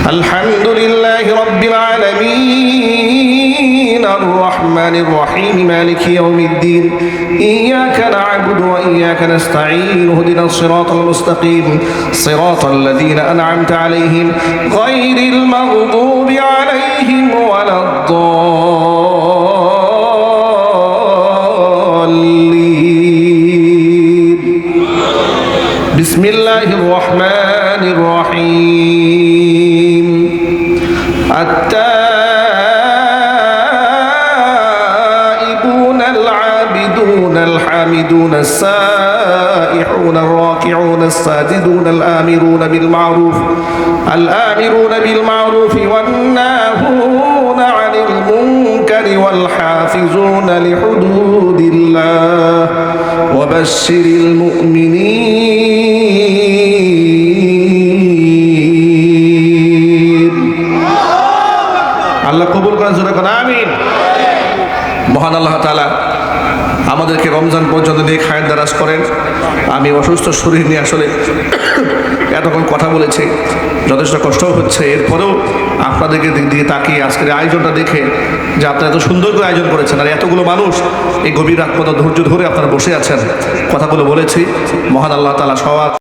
الحمد لله رب العالمين الرحمن الرحيم مالك يوم الدين إياك نعبد وإياك نستعين اهدنا الصراط المستقيم صراط الذين أنعمت عليهم غير المغضوب عليهم ولا الضالين بسم الله الرحمن الرحيم التائبون العابدون الحامدون السائحون الراكعون الساجدون الآمرون بالمعروف والناهون عن المنكر والحافظون لحدود الله وبشر المؤمنين আল্লাহ কবুল করেন, জোরে বলেন আমিন। মহান আল্লাহ তাআলা আমাদেরকে রমজান পর্যন্ত দিয়ে খায়ের দারাজ করেন। আমি অসুস্থ শরীর নিয়ে আসলে এতক্ষণ কথা বলেছি, যথেষ্ট কষ্ট হচ্ছে। এরপরেও আপনাদেরকে দিক দিয়ে তাকিয়ে আজকের আয়োজনটা দেখে যে আপনারা এত সুন্দর করে আয়োজন করেছেন, আর এতগুলো মানুষ এই গভীর রাত পর্যন্ত ধৈর্য ধরে আপনারা বসে আছেন, কথাগুলো বলেছি। মহান আল্লাহ তাআলা সবার